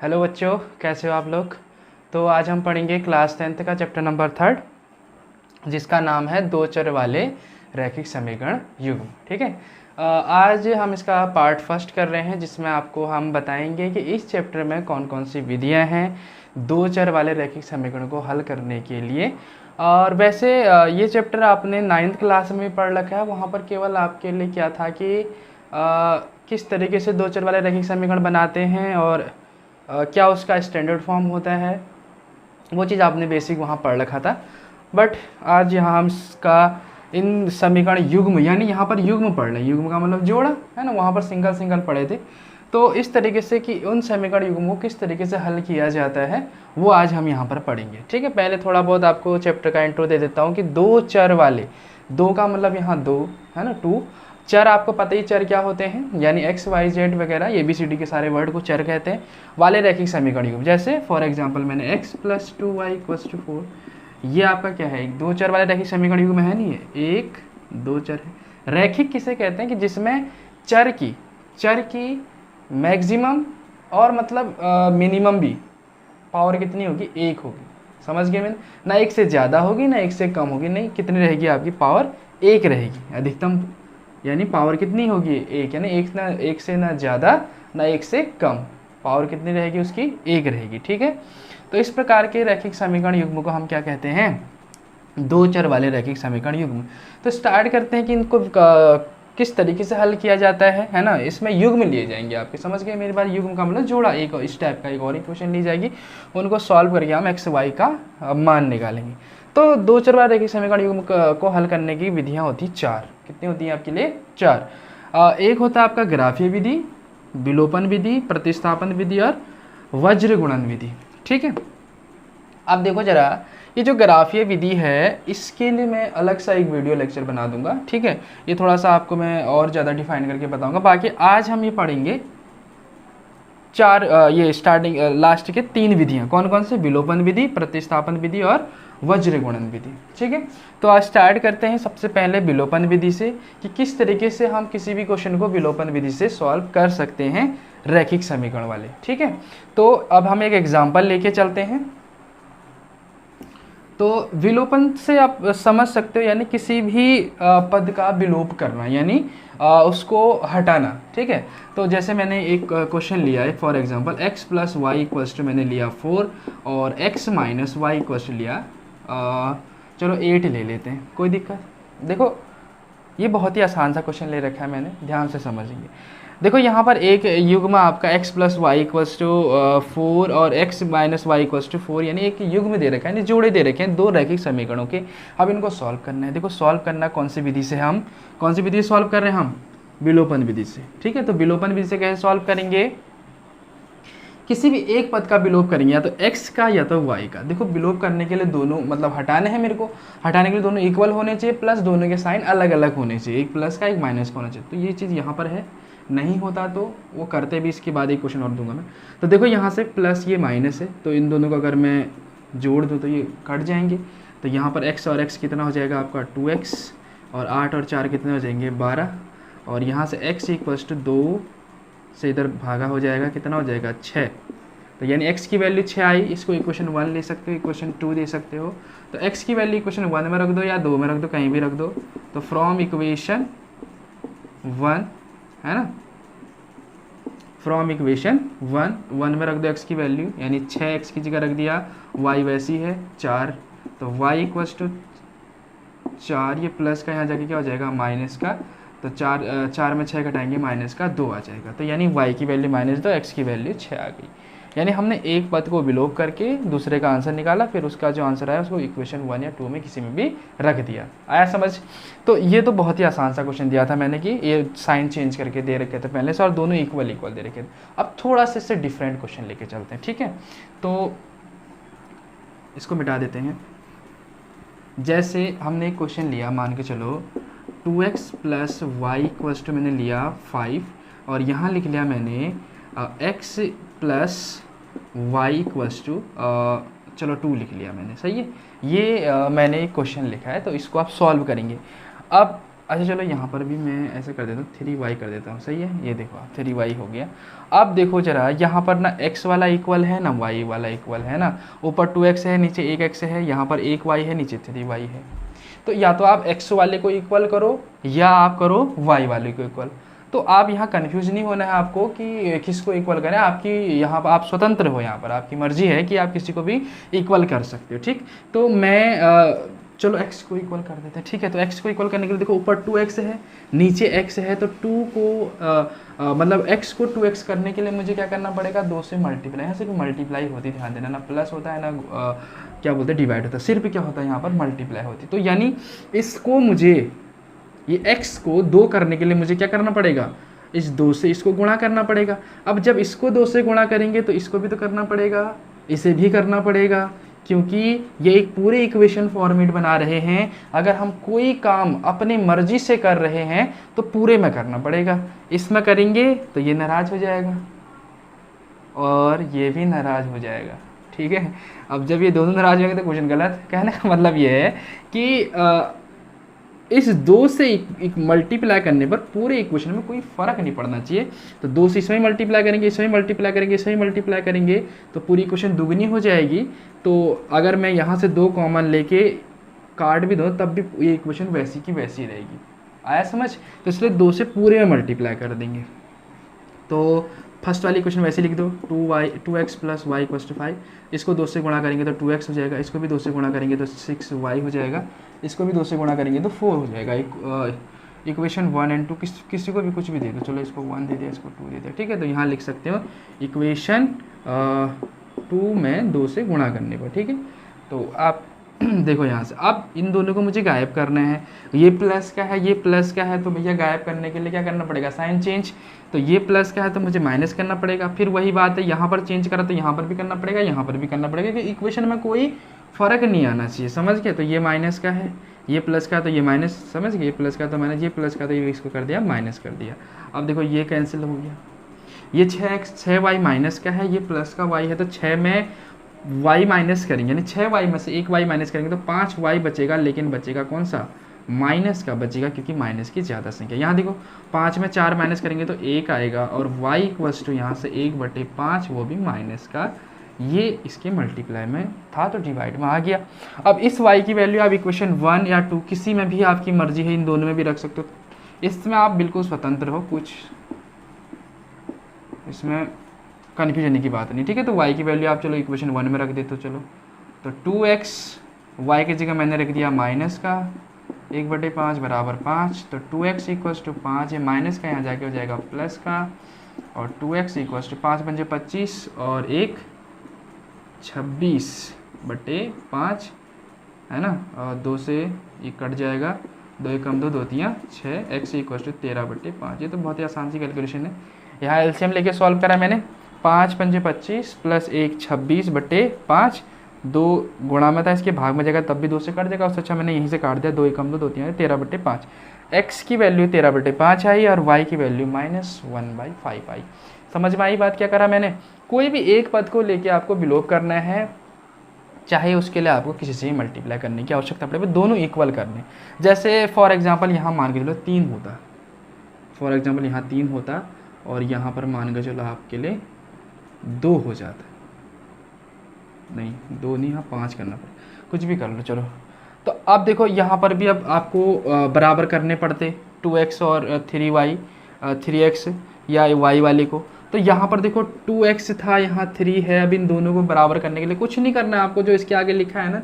Hello बच्चों, कैसे हो आप लोग। तो आज हम पढ़ेंगे क्लास 10th का चैप्टर नंबर 3 जिसका नाम है दो चर वाले रैखिक समीकरण युग्म। ठीक है। आज हम इसका पार्ट फर्स्ट कर रहे हैं जिसमें आपको हम बताएंगे कि इस चैप्टर में कौन कौन सी विधियां हैं दो चर वाले रैखिक समीकरण को हल करने के लिए। और वैसे ये चैप्टर आपने 9th क्लास में पढ़ रखा है। वहाँ पर केवल आपके लिए क्या था कि किस तरीके से दो चर वाले रैखिक समीकरण बनाते हैं और क्या उसका स्टैंडर्ड फॉर्म होता है, वो चीज़ आपने बेसिक वहाँ पढ़ रखा था। बट आज यहाँ हम इसका इन समीकरण युग्म यानी यहाँ पर युग्म पढ़ रहे हैं। युग्म का मतलब जोड़ा है ना, वहाँ पर सिंगल सिंगल पढ़े थे। तो इस तरीके से कि उन समीकरण युग्म को किस तरीके से हल किया जाता है वो आज हम यहाँ पर पढ़ेंगे। ठीक है। पहले थोड़ा बहुत आपको चैप्टर का इंट्रो दे देता हूँ कि दो चर वाले, दो का मतलब यहाँ दो है ना, टू। चर आपको पता ही चर क्या होते हैं, यानी एक्स वाई जेड वगैरह ABCD के सारे वर्ड को चर कहते हैं। वाले रैखिक समीकरण युग्म जैसे फॉर एग्जांपल मैंने x + 2y = 4, ये आपका क्या है, एक दो चर वाले रैखिक समीकरण युग्म है नहीं है, एक दो चर है। रैखिक किसे कहते हैं कि जिसमें चर की मैक्सिमम और मतलब मिनिमम भी पावर कितनी होगी, एक होगी। समझ गए मैंने, ना एक से ज़्यादा होगी ना एक से कम होगी, नहीं, कितनी रहेगी आपकी पावर, एक रहेगी अधिकतम। यानी पावर कितनी होगी, एक, यानी एक से ना ज़्यादा ना एक से कम, पावर कितनी रहेगी उसकी, एक रहेगी। ठीक है। तो इस प्रकार के रैखिक समीकरण युग्म को हम क्या कहते हैं, दो चर वाले रैखिक समीकरण युग्म। तो स्टार्ट करते हैं कि इनको किस तरीके से हल किया जाता है ना। इसमें युग्म लिए जाएंगे आपके, समझ गए मेरी बात। युग्म का मतलब जोड़ा, एक इस टाइप का एक और इक्वेशन ली जाएगी, उनको सॉल्व करके हम एक्स वाई का मान निकालेंगे। तो दो चर वाले रैखिक समीकरण युग्म को हल करने की विधियां होती चार। कितनी होती हैं आपके लिए, चार। एक होता है आपका ग्राफीय विधि, विलोपन विधि, प्रतिस्थापन विधि और वज्र गुणन विधि। ठीक है। अब देखो जरा, ये जो ग्राफीय विधि है इसके लिए मैं अलग सा एक वीडियो लेक्चर बना दूंगा। ठीक है। ये थोड़ा सा आपको मैं और ज़्यादा डिफाइन करके बताऊंगा। बाकी आज हम ये पढ़ेंगे चार, ये स्टार्टिंग लास्ट के तीन विधियां। कौन कौन से, विलोपन विधि, प्रतिस्थापन विधि और वज्र गुणन विधि। ठीक है। तो आज स्टार्ट करते हैं सबसे पहले विलोपन विधि से, कि किस तरीके से हम किसी भी क्वेश्चन को विलोपन विधि से सॉल्व कर सकते हैं रैखिक समीकरण वाले। ठीक है। तो अब हम एक एग्जाम्पल लेके चलते हैं। तो विलोपन से आप समझ सकते हो, यानी किसी भी पद का विलोप करना, यानी उसको हटाना। ठीक है। तो जैसे मैंने एक क्वेश्चन लिया है, फॉर एग्जांपल x + y = मैंने लिया 4 और x - y = लिया चलो 8 ले लेते हैं, कोई दिक्कत। देखो ये बहुत ही आसान सा क्वेश्चन ले रखा है मैंने, ध्यान से समझेंगे। देखो यहाँ पर एक युग्म आपका x + y = 4 और x - y = 4, यानी एक युग्म दे रखा है, यानी जोड़े दे रखे हैं दो रैखिक समीकरणों के। अब इनको सॉल्व करना है। देखो सॉल्व करना कौन सी विधि से, हम कौन सी विधि से सॉल्व कर रहे हैं, हम विलोपन विधि से। ठीक है। तो विलोपन विधि से कैसे सॉल्व करेंगे, किसी भी एक पद का विलोप करेंगे, या तो x का या तो y का। देखो विलोप करने के लिए दोनों मतलब हटाने हैं मेरे को, हटाने के लिए दोनों इक्वल होने चाहिए, प्लस दोनों के साइन अलग अलग होने चाहिए, एक प्लस का एक माइनस का होना चाहिए। तो ये चीज़ यहाँ पर है, नहीं होता तो वो करते भी, इसके बाद एक क्वेश्चन और दूंगा मैं। तो देखो यहाँ से प्लस ये माइनस है, तो इन दोनों को अगर मैं जोड़ दूँ तो ये कट जाएंगे। तो यहाँ पर x और x कितना हो जाएगा आपका 2x, और 8 और 4 कितने हो जाएंगे 12, और यहाँ से x = 2 से इधर भागा हो जाएगा, कितना हो जाएगा 6। तो यानी x की वैल्यू 6 आई। इसको इक्वेशन 1 ले सकते हो, इक्वेशन 2 दे सकते हो। तो x की वैल्यू इक्वेशन 1 में रख दो या 2 में रख दो, कहीं भी रख दो। तो फ्रॉम इक्वेशन 1 है ना, फ्रॉम इक्वेशन 1 में रख दो x की वैल्यू, यानी 6x की जगह रख दिया, y वैसी है 4। तो y = 4, ये प्लस का यहाँ जाके क्या हो जाएगा माइनस का। तो 4 में 6 घटाएंगे, माइनस का 2 आ जाएगा। तो यानी y की वैल्यू -2, x की वैल्यू 6 आ गई। यानी हमने एक पद को विलोप करके दूसरे का आंसर निकाला, फिर उसका जो आंसर आया उसको इक्वेशन 1 या 2 में किसी में भी रख दिया। आया समझ। तो ये तो बहुत ही आसान सा क्वेश्चन दिया था मैंने, कि ये साइन चेंज करके दे रखे थे पहले से, और दोनों इक्वल दे रखे थे। अब थोड़ा सा इससे डिफरेंट क्वेश्चन लेके चलते हैं। ठीक है। तो इसको मिटा देते हैं। जैसे हमने एक क्वेश्चन लिया, मान के चलो 2x + y = मैंने लिया 5, और यहाँ लिख लिया मैंने x + y = चलो 2 लिख लिया मैंने, सही है। ये मैंने एक क्वेश्चन लिखा है, तो इसको आप सॉल्व करेंगे। अब अच्छा चलो यहाँ पर भी मैं ऐसा कर देता हूँ, 3y कर देता हूँ, सही है। ये देखो 3y हो गया। अब देखो जरा यहाँ पर ना x वाला इक्वल है ना y वाला इक्वल है ना, ऊपर 2x है नीचे 1x है, यहाँ पर 1y है नीचे 3y है। तो या तो आप x वाले को इक्वल करो या आप करो y वाले को इक्वल। तो आप यहाँ कन्फ्यूज नहीं होना है आपको कि किसको इक्वल करें, आपकी यहाँ पर आप स्वतंत्र हो, यहाँ पर आपकी मर्जी है कि आप किसी को भी इक्वल कर सकते हो, ठीक। तो मैं चलो x को इक्वल कर देते हैं, ठीक है। तो x को इक्वल करने के लिए देखो ऊपर 2x है नीचे x है, तो 2 को मतलब x को 2x करने के लिए मुझे क्या करना पड़ेगा, 2 से मल्टीप्लाई। यहाँ सिर्फ मल्टीप्लाई होती, ध्यान देना, ना प्लस होता है ना क्या बोलते हैं डिवाइड होता है, सिर्फ क्या होता है यहाँ पर मल्टीप्लाई होती। तो यानी इसको मुझे ये x को 2 करने के लिए मुझे क्या करना पड़ेगा, इस 2 से इसको गुणा करना पड़ेगा। अब जब इसको 2 से गुणा करेंगे तो इसको भी तो करना पड़ेगा, इसे भी करना पड़ेगा, क्योंकि ये एक पूरे इक्वेशन फॉर्मेट बना रहे हैं। अगर हम कोई काम अपनी मर्जी से कर रहे हैं तो पूरे में करना पड़ेगा। इसमें करेंगे तो ये नाराज हो जाएगा और ये भी नाराज हो जाएगा, ठीक है। अब जब ये दोनों नाराज होंगे तो क्वेश्चन गलत। कहने का मतलब ये है कि इस 2 से मल्टीप्लाई करने पर पूरे इक्वेशन में कोई फर्क नहीं पड़ना चाहिए। तो 2 से इसमें मल्टीप्लाई करेंगे, इसमें मल्टीप्लाई करेंगे, इसमें मल्टीप्लाई करेंगे तो पूरी इक्वेशन दुगनी हो जाएगी। तो अगर मैं यहाँ से 2 कॉमन लेके काट भी दूँ तब भी ये इक्वेशन वैसी की वैसी रहेगी। आया समझ? तो इसलिए 2 से पूरे में मल्टीप्लाई कर देंगे। तो फर्स्ट वाली इक्वेशन वैसे लिख दो, 2x plus Y equal to 5। इसको 2 से गुणा करेंगे तो 2x हो जाएगा, इसको भी 2 से गुणा करेंगे तो 6y हो जाएगा, इसको भी 2 से गुणा करेंगे तो 4 हो जाएगा। इक्वेशन 1 एंड 2 किसी को भी कुछ भी दे दो, चलो इसको 1 दे दिया, इसको 2 दे दिया, ठीक है। तो यहाँ लिख सकते हो इक्वेशन 2 में 2 से गुणा करने पर, ठीक है। तो आप देखो यहाँ से अब इन दोनों को मुझे गायब करना है, ये प्लस का है ये प्लस का है, तो भैया गायब करने के लिए क्या करना पड़ेगा, साइन चेंज। तो ये प्लस का है तो मुझे माइनस करना पड़ेगा, फिर वही बात है यहाँ पर चेंज करा तो यहाँ पर भी करना पड़ेगा, यहाँ पर भी करना पड़ेगा, क्योंकि इक्वेशन में कोई फर्क नहीं आना चाहिए, समझ गए। तो ये माइनस का है, ये प्लस का तो ये माइनस, समझ गए, ये प्लस का तो माइनस, ये प्लस का तो ये इसको कर दिया माइनस कर दिया। अब देखो ये कैंसिल हो गया, ये 6y माइनस का है, ये प्लस का y है, तो 6 में y माइनस करेंगे, यानी 6y में से एक y माइनस करेंगे तो 5y बचेगा, लेकिन बचेगा कौन सा, माइनस का बचेगा, क्योंकि माइनस की ज़्यादा संख्या। यहाँ देखो 5 में 4 माइनस करेंगे तो 1 आएगा, और y इक्वल्स टू यहाँ से 1/5 वो भी माइनस का, ये इसके मल्टीप्लाई में था तो डिवाइड में आ गया। अब इस y की वैल्यू आप इक्वेशन 1 या 2 किसी में भी आपकी मर्जी है, इन दोनों में भी रख सकते हो, इसमें आप बिल्कुल स्वतंत्र हो, कुछ इसमें कन्फ्यूजन की बात नहीं, ठीक है। तो y की वैल्यू आप चलो इक्वेशन 1 में रख देते हो, चलो तो 2x y की जगह मैंने रख दिया माइनस का 1/5 बराबर 5, तो 2x इक्वल्स टू 5, ये माइनस का यहाँ जाके हो जाएगा प्लस का, और 2x इक्वल्स टू 5 बन जाए 25 और 1 26/5 है ना, और 2 से ये कट जाएगा, 2 एक कम 2 2 3 6, x इक्वल्स टू 13/5। ये तो बहुत ही आसान सी कैलकुलेशन है। यहाँ एलसीएम लेके सॉल्व करा मैंने, 5 पंजे 25 प्लस 1 26/5, 2 गुणा में था इसके भाग में जाएगा तब भी 2 से कट जाएगा, उससे अच्छा मैंने यहीं से काट दिया, 2 एक कम 2 2 3 13/5। x की वैल्यू 13/5 आई और y की वैल्यू -1/5 आई। समझ में आई बात क्या करा मैंने? कोई भी एक पद को लेके आपको विलोप करना है, चाहे उसके लिए आपको किसी से मल्टीप्लाई करने की आवश्यकता पड़े, दोनों इक्वल करने। जैसे फॉर एग्जांपल यहाँ मान के चलो 3 होता, फॉर एग्जांपल यहाँ 3 होता और यहाँ पर मान के चलो आपके लिए 2 हो जाता, नहीं 2 नहीं, यहाँ 5 करना पड़े, कुछ भी कर लो चलो। तो अब देखो यहाँ पर भी अब आपको बराबर करने पड़ते 2x और 3y 3x या y वाले को। तो यहाँ पर देखो 2x था, यहाँ 3 है, अब इन दोनों को बराबर करने के लिए कुछ नहीं करना है आपको, जो इसके आगे लिखा है ना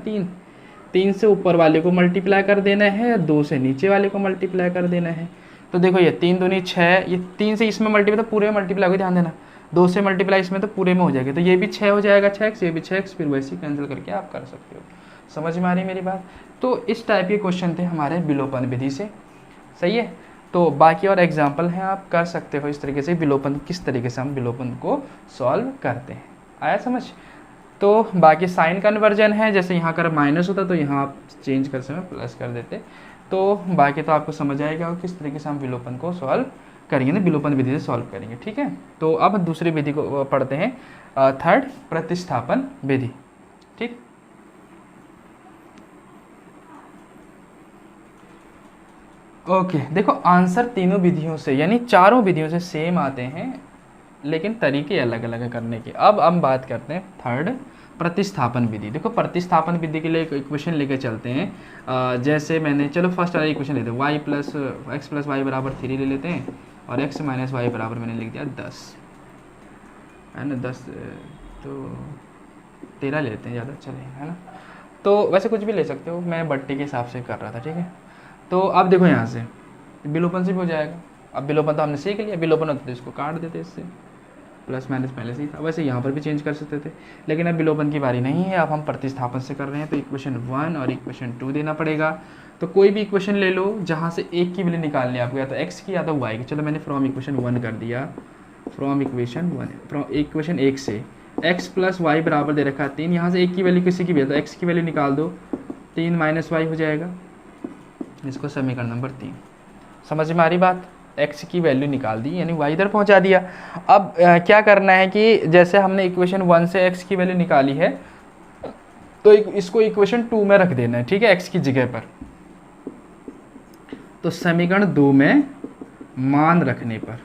3 से ऊपर वाले को मल्टीप्लाई कर देना है, 2 से नीचे वाले को मल्टीप्लाई कर देना है। तो देखो ये 3 दूनी 6, ये 3 से इसमें मल्टीप्लाई तो पूरे में मल्टीप्लाई हो, ध्यान देना, 2 से मल्टीप्लाई इसमें तो पूरे में हो जाएगा, तो ये भी 6 हो जाएगा 6x, ये भी 6x, फिर वैसे कैंसिल करके आप कर सकते हो। समझ में आ रही मेरी बात? तो इस टाइप के क्वेश्चन थे हमारे विलोपन विधि से, सही है। तो बाकी और एग्जाम्पल हैं, आप कर सकते हो इस तरीके से विलोपन, किस तरीके से हम विलोपन को सॉल्व करते हैं। आया समझ? तो बाकी साइन कन्वर्जन है, जैसे यहाँ कर माइनस होता तो यहाँ आप चेंज कर समय प्लस कर देते, तो बाकी तो आपको समझ आएगा किस तरीके से हम विलोपन को सॉल्व करेंगे ना, विलोपन विधि से सॉल्व करेंगे, ठीक है। तो अब दूसरी विधि को पढ़ते हैं, थर्ड प्रतिस्थापन विधि, ठीक। ओके देखो आंसर तीनों विधियों से यानी चारों विधियों से सेम आते हैं, लेकिन तरीके अलग अलग है करने के। अब हम बात करते हैं थर्ड, प्रतिस्थापन विधि। देखो प्रतिस्थापन विधि के लिए एक इक्वेशन लेके चलते हैं। जैसे मैंने, चलो फर्स्ट वाला इक्वेशन लेते हैं, y plus x plus y बराबर 3 ले लेते हैं, और एक्स माइनस वाई बराबर मैंने लिख दिया 10, है ना। 10 तो 13 ले लेते हैं, ज़्यादा चलेगा, है ना। तो वैसे कुछ भी ले सकते हो, मैं बट्टी के हिसाब से कर रहा था, ठीक है। तो अब देखो यहाँ से विलोपन से भी हो जाएगा। अब विलोपन तो हमने सीख लिया, विलोपन होता तो इसको काट देते, इससे प्लस माइनस पहले से ही था। वैसे यहाँ पर भी चेंज कर सकते थे, लेकिन अब विलोपन की बारी नहीं है, अब हम प्रतिस्थापन से कर रहे हैं। तो इक्वेशन 1 और इक्वेशन 2 देना पड़ेगा। तो कोई भी इक्वेशन ले लो जहाँ से एक की वैल्यू निकालनी है आपको, या तो एक्स की या तो वाई की। चलो मैंने फ्रॉम इक्वेशन 1 कर दिया, फ्रॉम इक्वेशन 1, फ्रॉम इक्वेशन 1 से एक्स प्लस वाई बराबर दे रखा है 3, यहाँ से एक की वैल्यू किसी की भी है तो एक्स की वैल्यू निकाल दो, 3 माइनस वाई हो जाएगा। इसको समीकरण नंबर 3। समझ में आ रही बात? x की वैल्यू निकाल दी यानी y इधर पहुंचा दिया। अब क्या करना है कि जैसे हमने इक्वेशन 1 से x की वैल्यू निकाली है, तो इसको इक्वेशन 2 में रख देना है, ठीक है, x की जगह पर। तो समीकरण 2 में मान रखने पर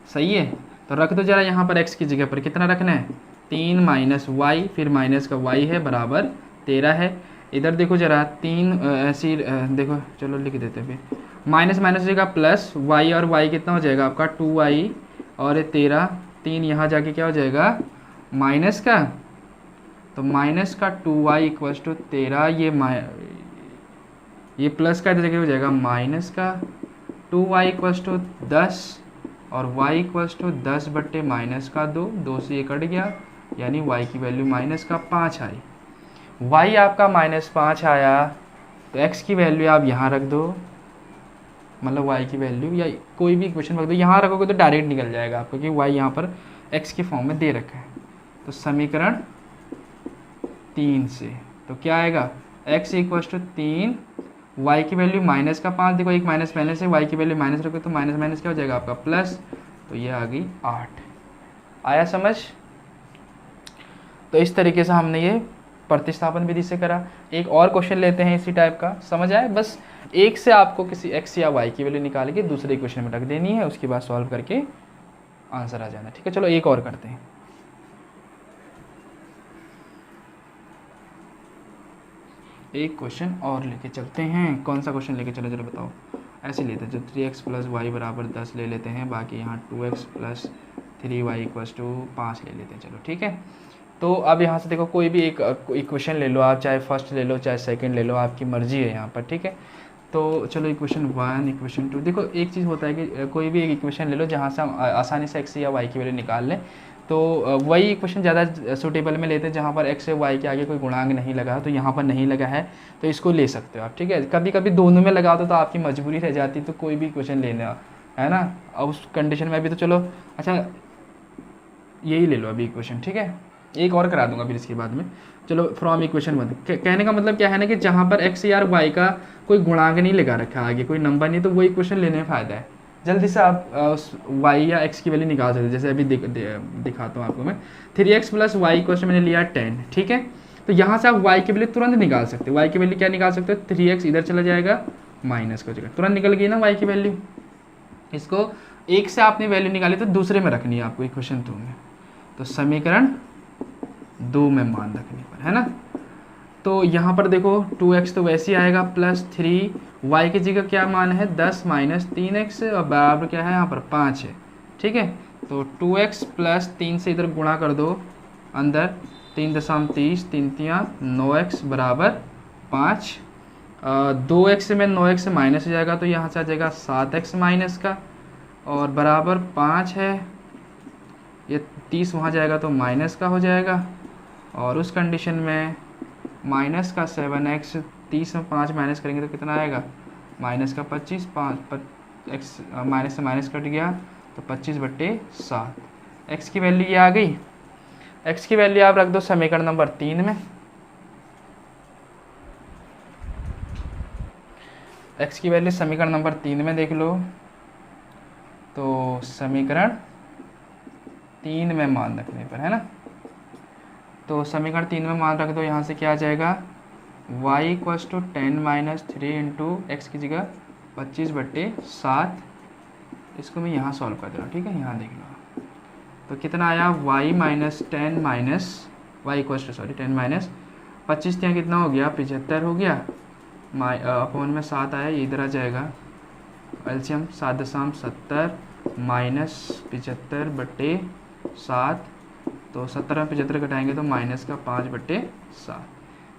सही है, तो रख दो जरा यहाँ पर x की जगह पर। कितना रखना है? 3 माइनस वाई, फिर माइनस का y है बराबर 13 है। इधर देखो जरा 3 ऐसी देखो, चलो लिख देते हैं फिर, माइनस माइनस हो जाएगा प्लस, y और y कितना हो जाएगा आपका 2y और 13, 3 यहाँ जाके क्या हो जाएगा माइनस का, तो माइनस का 2y इक्वल्स टू 13, ये प्लस का जगह हो जाएगा माइनस का 2y इक्वल्स टू 10, और y इक्वल्स टू 10 बट्टे माइनस का 2, 2 से ये कट गया, यानी y की वैल्यू माइनस का 5 आई। y आपका -5 आया, तो x की वैल्यू आप यहाँ रख दो, मतलब y की वैल्यू या कोई भी इक्वेशन रख दो, यहाँ रखोगे तो डायरेक्ट निकल जाएगा आपको, क्योंकि y यहाँ पर x के फॉर्म में दे रखा है। तो समीकरण 3 से तो क्या आएगा, x इक्वल्स टू 3, y की वैल्यू माइनस का 5, देखो एक माइनस पहले से, y की वैल्यू माइनस रखोगे तो माइनस माइनस क्या हो जाएगा आपका प्लस, तो ये आ गई 8। आया समझ? तो इस तरीके से हमने ये प्रतिस्थापन विधि से करा। एक और क्वेश्चन लेते हैं इसी टाइप का, समझ आए? बस एक से आपको किसी x या y की वैल्यू निकाल के दूसरे इक्वेशन में रख देनी है, उसके बाद सॉल्व करके आंसर आ जाना, ठीक है। चलो एक और करते हैं। एक क्वेश्चन और लेके चलते हैं। कौन सा क्वेश्चन लेके चलो, चलो बताओ। ऐसे लेते हैं, जो 3x प्लस वाई बराबर 10 ले लेते हैं, बाकी यहाँ 2x plus 3y equals to 5 ले लेते हैं, चलो ठीक है। तो अब यहाँ से देखो कोई भी एक इक्वेशन ले लो आप, चाहे फर्स्ट ले लो चाहे सेकंड ले लो, आपकी मर्जी है यहाँ पर, ठीक है। तो चलो इक्वेशन 1, इक्वेशन 2, देखो एक चीज़ होता है कि कोई भी एक इक्वेशन ले लो जहाँ से हम आसानी से x या y की वैल्यू निकाल लें, तो वही इक्वेशन ज़्यादा सूटेबल में लेते हैं जहाँ पर x या y के आगे कोई गुणांक नहीं लगा, तो यहाँ पर नहीं लगा है तो इसको ले सकते हो आप, ठीक है। कभी कभी दोनों में लगा दो तो आपकी मजबूरी रह जाती, तो कोई भी इक्वेशन लेना है ना, अब उस कंडीशन में अभी तो चलो अच्छा यही ले लो अभी इक्वेशन, ठीक है। एक और करा दूंगा फिर इसके बाद में। चलो फ्रॉम इक्वेशन 1, कहने का मतलब क्या है ना कि जहाँ पर x या y का कोई गुणांक नहीं लगा रखा है, आगे कोई नंबर नहीं, तो वो इक्वेशन लेने में फ़ायदा है। जल्दी से आप उस y या x की वैल्यू निकाल सकते हैं। जैसे अभी दिखाता हूँ आपको मैं, 3x प्लस वाई क्वेश्चन मैंने लिया 10, ठीक है। तो यहाँ से आप y की वैल्यू तुरंत निकाल सकते हो। y की वैल्यू क्या निकाल सकते हो, 3x इधर चला जाएगा, माइनस को जगह तुरंत निकल गई ना y की वैल्यू। इसको एक से आपने वैल्यू निकाली तो दूसरे में रखनी है आपको इक्वेशन 2 में, तो समीकरण 2 में मान रखने पर, है ना। तो यहाँ पर देखो 2x तो वैसे ही आएगा प्लस 3y की जगह क्या मान है 10 माइनस 3x, और बराबर क्या है यहाँ पर 5 है, ठीक है। तो 2x प्लस 3 से इधर गुणा कर दो, अंदर 3.30, 3 9x बराबर 5, 2x में 9x से माइनस हो जाएगा तो यहाँ से आ जाएगा 7x माइनस का, और बराबर 5 है, ये 30 वहाँ जाएगा तो माइनस का हो जाएगा, और उस कंडीशन में माइनस का 7x, 30 में 5 माइनस करेंगे तो कितना आएगा माइनस का 25, 5 x माइनस से माइनस कट गया तो 25/7, x की वैल्यू ये आ गई। x की वैल्यू आप रख दो समीकरण नंबर 3 में, x की वैल्यू समीकरण नंबर 3 में देख लो, तो समीकरण 3 में मान रखने पर, है ना। तो समीकरण 3 में मान रख दो, यहाँ से क्या आ जाएगा y equals to 10 minus 3 into x की जगह 25/7, इसको मैं यहाँ सॉल्व कर दे रहा हूँ, ठीक है, यहाँ देख लो। तो कितना आया, y minus 10 minus y equals to 10 minus 25 यहाँ कितना हो गया, 75 हो गया, अपॉन में 7 आया, ये इधर आ जाएगा, एलसीएम 7.70 माइनस 75/7, तो 70 में 75 घटाएंगे तो माइनस का 5/7,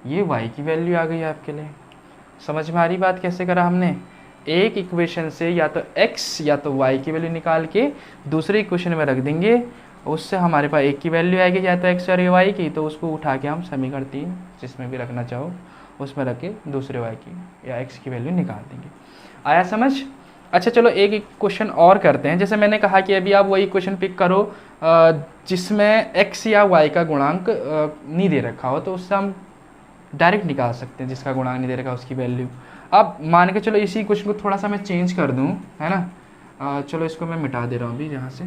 ये y की वैल्यू आ गई आपके लिए। समझ में आ रही बात कैसे करा हमने, एक इक्वेशन से या तो x या तो y की वैल्यू निकाल के दूसरे इक्वेशन में रख देंगे, उससे हमारे पास एक की वैल्यू आएगी या तो x और y की, तो उसको उठा के हम समीकरण 3 जिसमें भी रखना चाहो उसमें रख के दूसरे y की या x की वैल्यू निकाल देंगे। आया समझ? अच्छा चलो एक क्वेश्चन और करते हैं। जैसे मैंने कहा कि अभी आप वही क्वेश्चन पिक करो जिसमें x या y का गुणांक नहीं दे रखा हो, तो उससे हम डायरेक्ट निकाल सकते हैं जिसका गुणांक नहीं दे रखा उसकी वैल्यू। अब मान के चलो इसी क्वेश्चन को थोड़ा सा मैं चेंज कर दूं, है ना, चलो इसको मैं मिटा दे रहा हूँ अभी यहाँ से।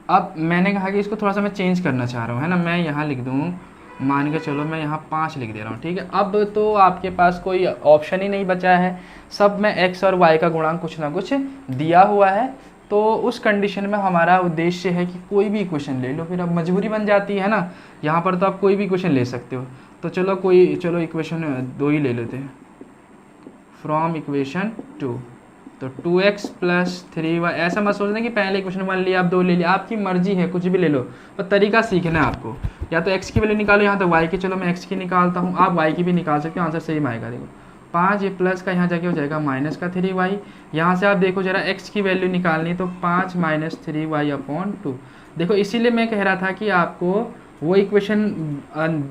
अब मैंने कहा कि इसको थोड़ा सा मैं चेंज करना चाह रहा हूँ, है ना, मैं यहाँ लिख दूँ, मान के चलो मैं यहाँ 5 लिख दे रहा हूँ, ठीक है। अब तो आपके पास कोई ऑप्शन ही नहीं बचा है, सब में x और y का गुणांक कुछ ना कुछ दिया हुआ है, तो उस कंडीशन में हमारा उद्देश्य है कि कोई भी इक्वेशन ले लो, फिर अब मजबूरी बन जाती है ना, यहाँ पर तो आप कोई भी इक्वेशन ले सकते हो। तो चलो इक्वेशन 2 ही ले लेते हैं, फ्रॉम इक्वेशन 2, तो 2x प्लस 3y, ऐसा मत सोचना कि पहले इक्वेशन 1 लिया आप 2 ले लिया, आपकी मर्जी है, कुछ भी ले लो, पर तरीका सीखना है आपको। या तो x की वैल्यू निकालो, यहाँ तो y की, चलो मैं x की निकालता हूँ, आप y की भी निकाल सकते हो, आंसर सेम आएगा। देखो 5, ये प्लस का यहाँ जाके हो जाएगा माइनस का 3y, यहाँ से आप देखो जरा x की वैल्यू निकालनी, तो 5 माइनस 3y अपॉन 2। देखो इसीलिए मैं कह रहा था कि आपको वो इक्वेशन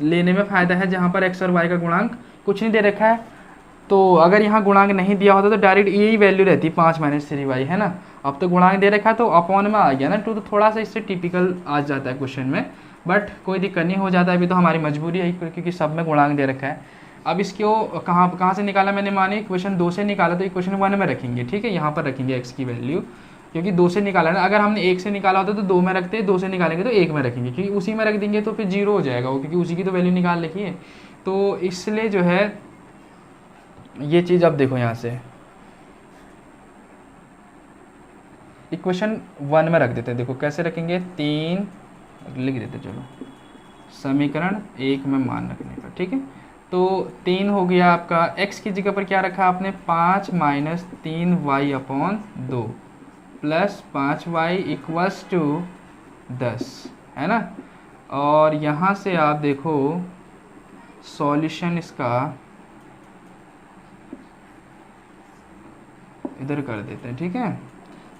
लेने में फ़ायदा है जहाँ पर x और y का गुणांक कुछ नहीं दे रखा है। तो अगर यहाँ गुणांक नहीं दिया होता तो डायरेक्ट यही वैल्यू रहती 5 माइनस 3y, है ना। अब तो गुणांक दे रखा है तो अपॉन में आ गया ना 2, तो थोड़ा सा इससे टिपिकल आ जाता है क्वेश्चन में, बट कोई दिक्कत नहीं, हो जाता है। अभी तो हमारी मजबूरी है क्योंकि सब में गुणांक दे रखा है। अब इसको कहाँ से निकाला मैंने, माने इक्वेशन 2 से निकाला, तो इक्वेशन 1 में रखेंगे, ठीक है, यहाँ पर रखेंगे x की वैल्यू, क्योंकि 2 से निकाला ना। अगर हमने 1 से निकाला होता तो 2 में रखते, 2 से निकालेंगे तो 1 में रखेंगे, क्योंकि उसी में रख देंगे तो फिर 0 हो जाएगा वो, क्योंकि उसी की तो वैल्यू निकाल रखी है। तो इसलिए जो है ये चीज़ अब देखो, यहाँ से इक्वेशन 1 में रख देते हैं। देखो कैसे रखेंगे, 3 लिख देते, चलो समीकरण 1 में मान रखने का, ठीक है। तो 3 हो गया आपका, x की जगह पर क्या रखा आपने, 5 minus 3y upon 2 plus 5y equals to 10, है ना। और यहाँ से आप देखो सॉल्यूशन इसका इधर कर देते हैं, ठीक है।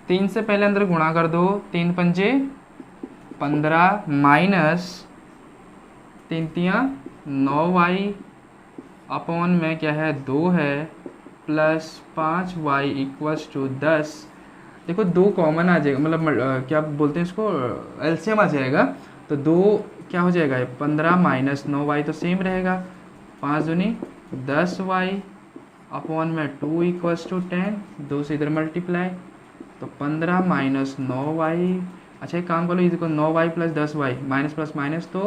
3 से पहले अंदर गुणा कर दो, 3 पंजे 15 माइनस 3 तियाँ 9y अपॉन में क्या है 2 है, प्लस 5y इक्वल्स टू 10। देखो 2 कॉमन आ जाएगा, मतलब क्या बोलते हैं इसको, एलसीएम आ जाएगा, तो 2 क्या हो जाएगा, 15 माइनस 9y तो सेम रहेगा, 5 दूनी 10y अपॉन में 2 इक्वल्स टू 10, 2 से इधर मल्टीप्लाई, तो 15 माइनस 9y। अच्छा एक काम करो, ये देखो 9y plus 10y, minus plus minus तो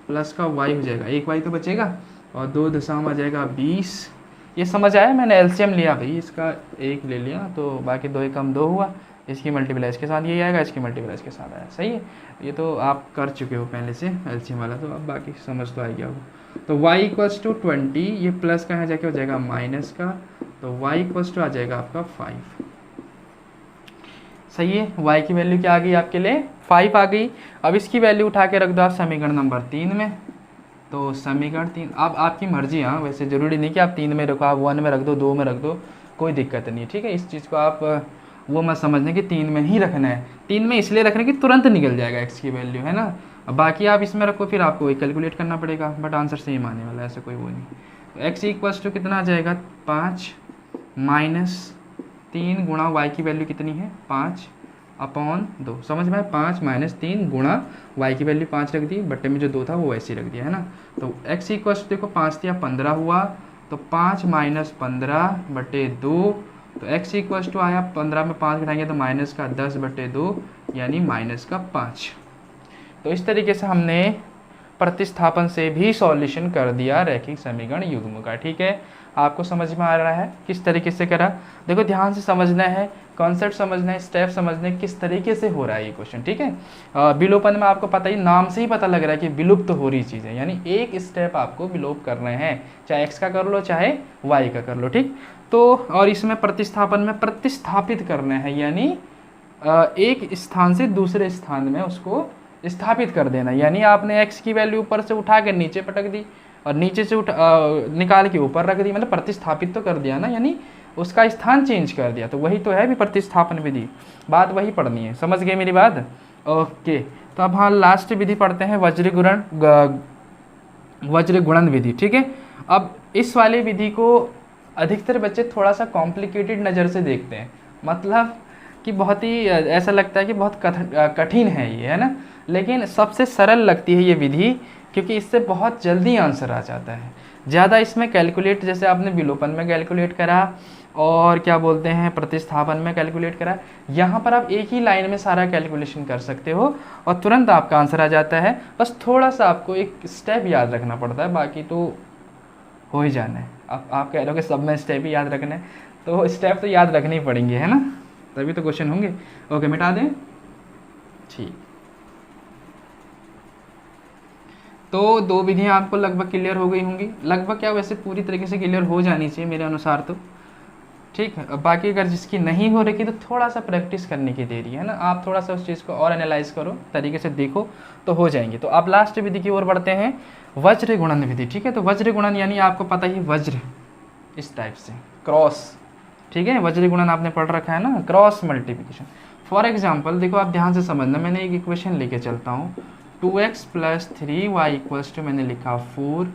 प्लस का y हो जाएगा, एक y तो बचेगा, और 2 दशम आ जाएगा 20। ये समझ आया, मैंने एलसीएम लिया भाई, इसका 1 ले लिया, तो बाकी 2 एकम 2 हुआ, इसकी मल्टीप्लाई इसके साथ यही आएगा, इसकी मल्टीप्लाई इसके साथ आया, सही है। ये तो आप कर चुके हो पहले से एलसीएम वाला, तो अब बाकी समझ तो आएगी आपको। तो y इक्वल्स टू 20, ये प्लस का यहाँ जाके हो जाएगा माइनस का, तो y इक्वल्स टू आ जाएगा आपका 5, सही है। y की वैल्यू क्या आ गई आपके लिए, 5 आ गई। अब इसकी वैल्यू उठा के रख दो आप समीकरण नंबर 3 में, तो समीकरण 3, अब आपकी मर्जी, हाँ वैसे ज़रूरी नहीं कि आप 3 में रखो, आप 1 में रख दो, 2 में रख दो, कोई दिक्कत नहीं, ठीक है। इस चीज़ को आप वो मत समझने कि 3 में ही रखना है, 3 में इसलिए रखना कि तुरंत निकल जाएगा x की वैल्यू, है ना। अब बाकी आप इसमें रखो, फिर आपको वही कैलकुलेट करना पड़ेगा, बट आंसर सेम आने वाला है, ऐसा कोई वो नहीं। तो x इक्वल्स टू कितना आ जाएगा, 5 माइनस 3 गुणा y की वैल्यू कितनी है 5 अपॉन 2, समझ में आया। 5 माइनस 3 गुणा y की वैल्यू 5 रख दी, बट्टे में जो 2 था वो वैसे ही रख दिया, है ना। तो x इक्वल्स देखो 5 दिया 15 हुआ, तो 5 माइनस 15 बटे 2, तो x इक्वल्स टू आया 15 में 5 घटाएंगे तो माइनस का 10 बटे 2, यानी माइनस का 5। तो इस तरीके से हमने प्रतिस्थापन से भी सॉल्यूशन कर दिया रैखिक समीकरण युग्म का, ठीक है। आपको समझ में आ रहा है किस तरीके से करा? देखो ध्यान से समझना है, कॉन्सेप्ट समझना है, स्टेप समझना है किस तरीके से हो रहा है ये क्वेश्चन, ठीक है। विलोपन में आपको पता ही, नाम से ही पता लग रहा है कि विलुप्त हो रही चीज़ है, यानी एक स्टेप आपको विलोप कर रहे हैं, चाहे एक्स का कर लो चाहे वाई का कर लो, ठीक। तो और इसमें प्रतिस्थापन में प्रतिस्थापित करना है, यानी एक स्थान से दूसरे स्थान में उसको स्थापित कर देना, यानी आपने x की वैल्यू ऊपर से उठा के नीचे पटक दी और नीचे से निकाल के ऊपर रख दी, मतलब प्रतिस्थापित तो कर दिया ना, यानी उसका स्थान चेंज कर दिया। तो वही तो है भी प्रतिस्थापन विधि, बात वही पढ़नी है, समझ गए मेरी बात? ओके, तो अब हाँ लास्ट विधि पढ़ते हैं, वज्र गुणन विधि, ठीक है। अब इस वाली विधि को अधिकतर बच्चे थोड़ा सा कॉम्प्लिकेटेड नज़र से देखते हैं, मतलब कि बहुत ही ऐसा लगता है कि बहुत कठिन है ये, है ना, लेकिन सबसे सरल लगती है ये विधि, क्योंकि इससे बहुत जल्दी आंसर आ जाता है। ज़्यादा इसमें कैलकुलेट, जैसे आपने विलोपन में कैलकुलेट करा और क्या बोलते हैं प्रतिस्थापन में कैलकुलेट करा, यहाँ पर आप एक ही लाइन में सारा कैलकुलेशन कर सकते हो और तुरंत आपका आंसर आ जाता है। बस थोड़ा सा आपको एक स्टेप याद रखना पड़ता है, बाकी तो हो ही जाना है। आप कह रहे हो कि सब में स्टेप ही याद रखना है, तो स्टेप तो याद रखने ही पड़ेंगे, है ना, तभी तो क्वेश्चन होंगे। ओके, मिटा दें, ठीक। तो दो विधियां आपको लगभग क्लियर हो गई होंगी, लगभग क्या वैसे पूरी तरीके से क्लियर हो जानी चाहिए मेरे अनुसार तो, ठीक है। बाकी अगर जिसकी नहीं हो रही तो थोड़ा सा प्रैक्टिस करने की देरी है ना, आप थोड़ा सा उस चीज़ को और एनालाइज करो, तरीके से देखो तो हो जाएंगे। तो आप लास्ट विधि की ओर बढ़ते हैं, वज्र गुणन विधि, ठीक है। तो वज्र गुणन यानी आपको पता ही वज्र इस टाइप से क्रॉस, ठीक है, वज्र गुणन आपने पढ़ रखा है ना, क्रॉस मल्टीप्लिकेशन। फॉर एग्जाम्पल देखो, आप ध्यान से समझना, मैंने एक इक्वेशन लेके चलता हूँ, 2x + 3y = मैंने लिखा 4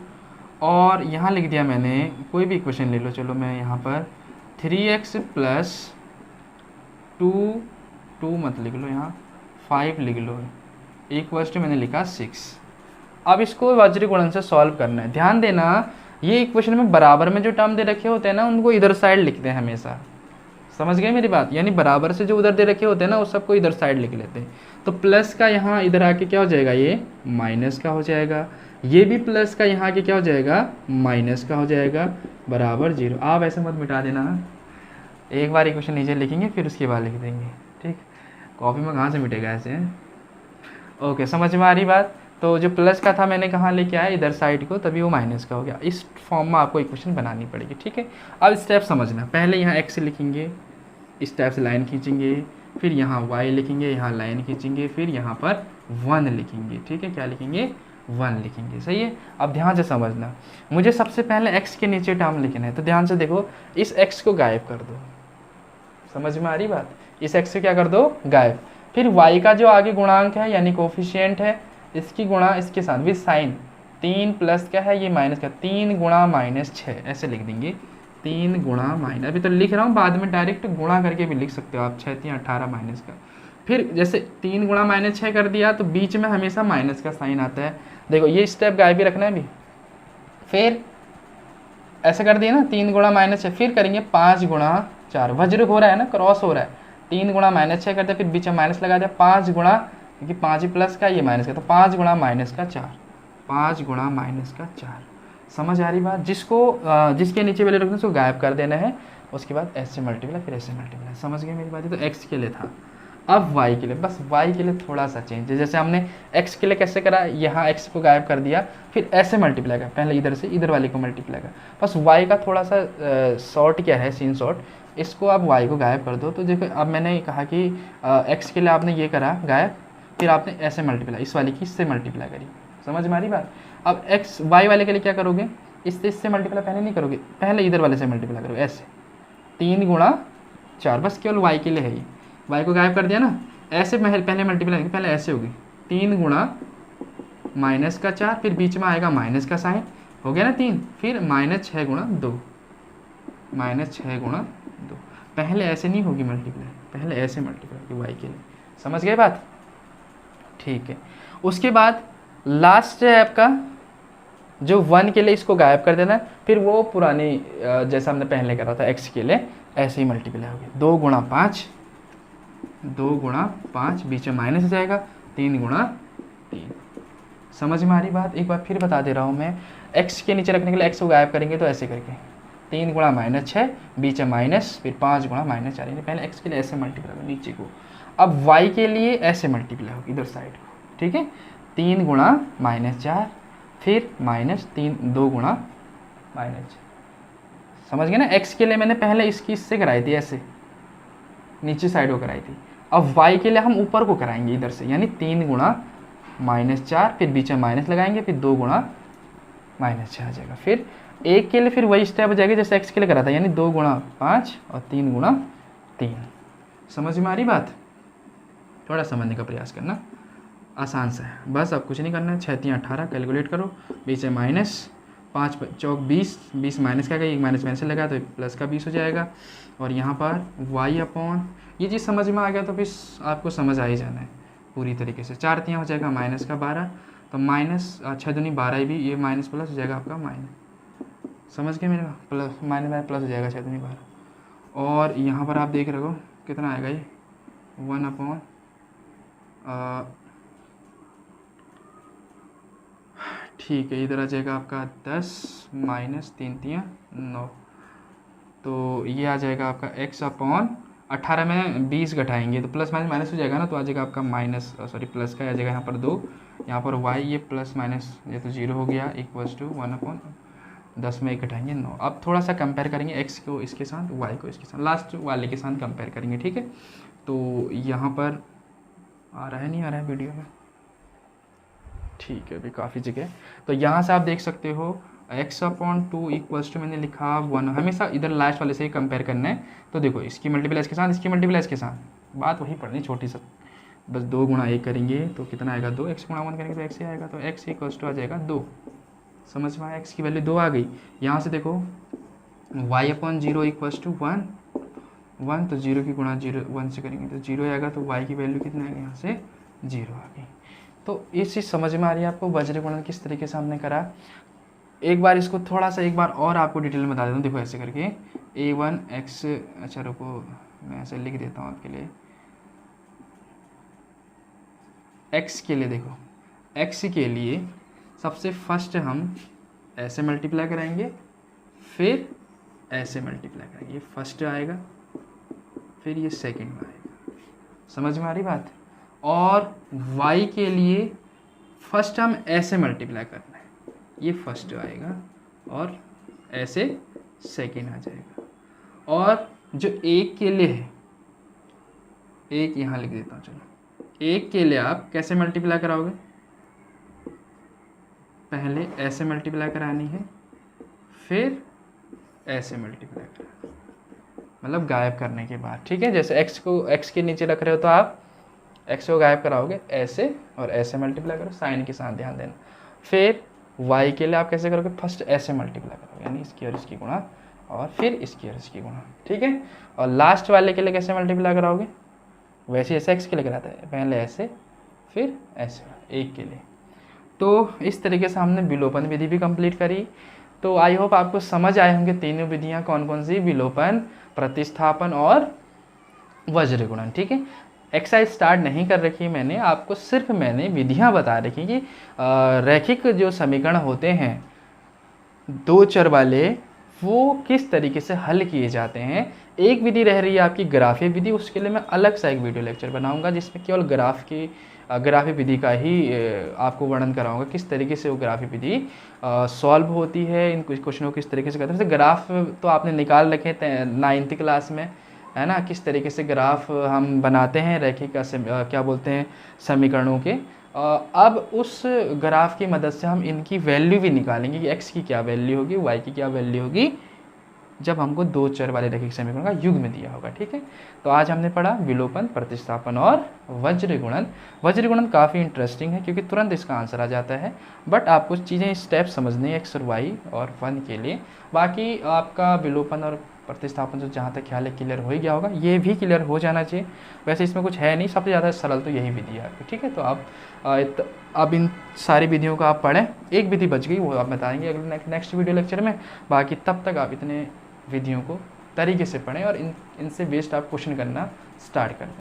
और यहाँ लिख दिया मैंने, कोई भी इक्वेशन ले लो, चलो मैं यहाँ पर 3x + 2 मत लिख लो, यहाँ 5 लिख लो, = मैंने लिखा 6। अब इसको वज्र गुणन से सॉल्व करना है। ध्यान देना, ये इक्वेशन में बराबर में जो टर्म दे रखे होते हैं ना, उनको इधर साइड लिखते हैं हमेशा, समझ गए मेरी बात? यानी बराबर से जो उधर दे रखे होते हैं ना, उस सबको इधर साइड लिख लेते हैं। तो प्लस का यहाँ इधर आके क्या हो जाएगा, ये माइनस का हो जाएगा, ये भी प्लस का यहाँ आके क्या हो जाएगा, माइनस का हो जाएगा, बराबर 0। आप ऐसे मत मिटा देना, एक बार इक्वेशन नीचे लिखेंगे फिर उसके बाद लिख देंगे, ठीक। कॉपी में कहाँ से मिटेगा ऐसे? ओके, समझ में आ रही बात? तो जो प्लस का था मैंने कहाँ लेके आया, इधर साइड को, तभी वो माइनस का हो गया। इस फॉर्म में आपको इक्वेशन बनानी पड़ेगी, ठीक है। अब स्टेप समझना, पहले यहाँ x लिखेंगे, इस टाइप से लाइन खींचेंगे, फिर यहाँ y लिखेंगे, यहाँ लाइन खींचेंगे, फिर यहाँ पर 1 लिखेंगे, ठीक है। क्या लिखेंगे? 1 लिखेंगे, सही है। अब ध्यान से समझना, मुझे सबसे पहले x के नीचे टर्म लिखना है, तो ध्यान से देखो, इस x को गायब कर दो, समझ में आ रही बात? इस x से क्या कर दो, गायब। फिर y का जो आगे गुणांक है यानी कोफिशिएंट है, इसकी गुणा इसके साथ विद साइन, 3 प्लस क्या है ये माइनस का, 3 गुणा -6 ऐसे लिख देंगे, 3 गुणा माइनस, अभी तो लिख रहा हूँ, बाद में डायरेक्ट गुणा करके भी लिख सकते हो आप, 6 3 18 माइनस का। फिर जैसे 3 गुणा -6 कर दिया तो बीच में हमेशा माइनस का साइन आता है, देखो ये स्टेप गायब भी रखना है अभी। फिर ऐसे कर दिया ना, 3 गुणा -6, फिर करेंगे 5 गुणा 4, वज्र हो रहा है ना, क्रॉस हो रहा है, 3 गुणा -6 करते, फिर बीच में माइनस लगा दिया, 5 गुणा, क्योंकि 5 ही प्लस का ये माइनस का, तो 5 गुणा -4, 5 गुणा -4। समझ आ रही बात? जिसके नीचे वाले रखना उसको गायब कर देना है, उसके बाद ऐसे मल्टीप्लाई, फिर ऐसे मल्टीप्लाई, समझ गए मेरी बात? तो x के लिए था। अब y के लिए, बस y के लिए थोड़ा सा चेंज है, जैसे हमने x के लिए कैसे करा, यहाँ x को गायब कर दिया, फिर ऐसे मल्टीप्लाई कर, पहले इधर से इधर वाले को मल्टीप्लाई कर, बस y का थोड़ा सा शॉर्ट क्या है, सीन शॉर्ट, इसको आप y को गायब कर दो। तो देखो अब मैंने कहा कि x के लिए आपने ये करा गायब, फिर आपने ऐसे मल्टीप्लाई, इस वाले की इससे मल्टीप्लाई करी, समझ में आ रही बात? अब x y वाले के लिए क्या करोगे, इससे मल्टीप्लाई पहले नहीं करोगे, पहले इधर वाले से मल्टीप्लाई करोगे, ऐसे 3 गुणा 4, बस केवल y के लिए है ये, y को गायब कर दिया ना, ऐसे पहले मल्टीप्लाई, पहले ऐसे होगी 3 गुणा -4, फिर बीच में आएगा माइनस का साइन, हो गया ना 3, फिर -6 गुणा 2, -6 गुणा 2, पहले ऐसे नहीं होगी मल्टीप्लाई, पहले ऐसे मल्टीप्लाई होगी y के लिए, समझ गए बात? ठीक है। उसके बाद लास्ट है आपका जो 1 के लिए, इसको गायब कर देना है, फिर वो पुरानी जैसा हमने पहले करा था x के लिए, ऐसे ही मल्टीप्लाई होगी, 2 गुणा 5, 2 गुणा 5, बीच में माइनस हो जाएगा, 3 गुणा 3। समझ में आ रही बात? एक बार फिर बता दे रहा हूँ मैं, x के नीचे रखने के लिए x को गायब करेंगे तो ऐसे करके 3 गुणा -6, बीच में माइनस, फिर 5 गुणा -4, यानी पहले x के लिए ऐसे मल्टीप्लाई करो नीचे को, अब y के लिए ऐसे मल्टीप्लाई होगी इधर साइड को, ठीक है। 3 गुणा -4, फिर -3, 2 गुणा -4, समझ गए ना। x के लिए मैंने पहले इससे कराई थी, ऐसे नीचे साइड को कराई थी। अब y के लिए हम ऊपर को कराएंगे इधर से, यानी 3 गुणा -4, फिर बीच में माइनस लगाएंगे, फिर 2 गुणा -6 आ जाएगा। फिर 1 के लिए फिर वही स्टेप हो जाएगा जैसे x के लिए करा था, यानी 2 गुणा 5 और 3 गुणा 3। समझ में आ रही बात? थोड़ा समझने का प्रयास करना, आसान सा है, बस अब कुछ नहीं करना है। 6 3 18 कैलकुलेट करो, बीच में माइनस, 5 चौक 20, 20 माइनस का एक माइनस से लगा तो प्लस का 20 हो जाएगा। और यहाँ पर y अपॉन, ये चीज़ समझ में आ गया तो फिर आपको समझ आ ही जाना है पूरी तरीके से। 4 3 हो जाएगा माइनस का 12, तो माइनस 6 दूनी 12 भी, ये माइनस प्लस हो जाएगा आपका माइनस, समझ गए मेरे, प्लस माइनस प्लस हो जाएगा 6 दूनी 12। और यहाँ पर आप देख रहे हो कितना आएगा ये 1 अपॉन ठीक है, इधर आ जाएगा आपका 10 माइनस 3 3 9, तो ये आ जाएगा आपका x अपॉन 18 में 20 घटाएंगे तो प्लस माइनस माइनस हो जाएगा ना, तो आ जाएगा आपका माइनस सॉरी प्लस का आ जाएगा यहाँ पर 2, यहाँ पर y ये प्लस माइनस ये तो 0 हो गया, इक्वल्स टू 1 अपॉन 10 में 1 घटाएंगे 9। अब थोड़ा सा कंपेयर करेंगे x को इसके साथ, y को इसके साथ, लास्ट वाले के साथ कंपेयर करेंगे, ठीक है। तो यहाँ पर आ रहा है, नहीं आ रहा है वीडियो में, ठीक है, अभी काफ़ी जगह। तो यहाँ से आप देख सकते हो x अपॉन 2 इक्वल्स टू मैंने लिखा 1, हमेशा इधर लास्ट वाले से ही कंपेयर करना है। तो देखो इसकी मल्टीप्लाई इसके साथ, इसकी मल्टीप्लाई इसके साथ, बात वही पढ़नी छोटी सा, बस 2 गुणा 1 करेंगे तो कितना आएगा 2, x गुणा 1 करेंगे तो x ही आएगा, तो x इक्वल्स टू आ जाएगा 2। समझ में आया, x की वैल्यू 2 आ गई। यहाँ से देखो y अपॉन 0 इक्वल्स टू 1, तो 0 की गुणा 1 से करेंगे तो 0 आएगा, तो y की वैल्यू कितना आएगा, यहाँ से 0 आ गई। तो ये चीज़ समझ में आ रही है आपको वज्र गुणन किस तरीके से हमने करा। एक बार इसको थोड़ा सा एक बार और आपको डिटेल में बता देता हूँ, देखो ऐसे करके a1 x, अच्छा रुको मैं ऐसे लिख देता हूँ आपके लिए, x के लिए देखो, x के लिए सबसे फर्स्ट हम ऐसे मल्टीप्लाई कराएंगे, फिर ऐसे मल्टीप्लाई करेंगे, ये फर्स्ट आएगा, फिर ये सेकंड में आएगा। समझ में आ रही बात। और y के लिए फर्स्ट हम ऐसे मल्टीप्लाई करना है, ये फर्स्ट आएगा और ऐसे सेकंड आ जाएगा। और जो एक के लिए है, एक यहाँ लिख देता हूँ, चलो एक के लिए आप कैसे मल्टीप्लाई कराओगे, पहले ऐसे मल्टीप्लाई करानी है, फिर ऐसे मल्टीप्लाई कराना, मतलब गायब करने के बाद, ठीक है। जैसे x के नीचे रख रहे हो तो आप x को गायब कराओगे ऐसे और ऐसे मल्टीप्लाई करो, साइन के साथ ध्यान देना। फिर y के लिए आप कैसे करोगे, फर्स्ट ऐसे मल्टीप्लाई करोगे, यानी इसकी और इसकी गुणा, और फिर इसकी और इसकी गुणा, ठीक है। और लास्ट वाले के लिए कैसे मल्टीप्लाई कराओगे, वैसे ऐसे x के लिए कराता है, पहले ऐसे फिर ऐसे, एक के लिए। तो इस तरीके से हमने विलोपन विधि भी कंप्लीट करी। तो आई होप आपको समझ आए होंगे तीनों विधियाँ कौन कौन सी, विलोपन, प्रतिस्थापन और वज्र गुणन, ठीक है। एक्सरसाइज स्टार्ट नहीं कर रखी है मैंने, आपको सिर्फ मैंने विधियां बता रखी कि रैखिक जो समीकरण होते हैं दो चर वाले, वो किस तरीके से हल किए जाते हैं। एक विधि रह रही है आपकी ग्राफीय विधि, उसके लिए मैं अलग सा एक वीडियो लेक्चर बनाऊंगा जिसमें केवल ग्राफीय विधि का ही आपको वर्णन कराऊंगा, किस तरीके से वो ग्राफीय विधि सॉल्व होती है, इन कुछ क्वेश्चनों को किस तरीके से करते हैं। जैसे ग्राफ तो आपने निकाल रखे 9th क्लास में, है ना, किस तरीके से ग्राफ हम बनाते हैं रैखिक क्या बोलते हैं समीकरणों के। अब उस ग्राफ की मदद से हम इनकी वैल्यू भी निकालेंगे कि x की क्या वैल्यू होगी, y की क्या वैल्यू होगी, जब हमको दो चर वाले रैखिक समीकरण का युग्म दिया होगा, ठीक है। तो आज हमने पढ़ा विलोपन, प्रतिस्थापन और वज्र गुणन। वज्र गुणन काफ़ी इंटरेस्टिंग है क्योंकि तुरंत इसका आंसर आ जाता है, बट आपको चीज़ें स्टेप समझने हैं x और y और 1 के लिए। बाकी आपका विलोपन और प्रतिस्थापन जो जहाँ तक ख्याल है क्लियर हो ही गया होगा, ये भी क्लियर हो जाना चाहिए। वैसे इसमें कुछ है नहीं, सबसे ज़्यादा सरल तो यही विधि है आपकी, ठीक है। तो आप अब इन सारी विधियों को आप पढ़ें, एक विधि बच गई वो आप बताएंगे अगले नेक्स्ट वीडियो लेक्चर में। बाकी तब तक आप इतने विधियों को तरीके से पढ़ें और इनसे बेस्ड आप क्वेश्चन करना स्टार्ट करें।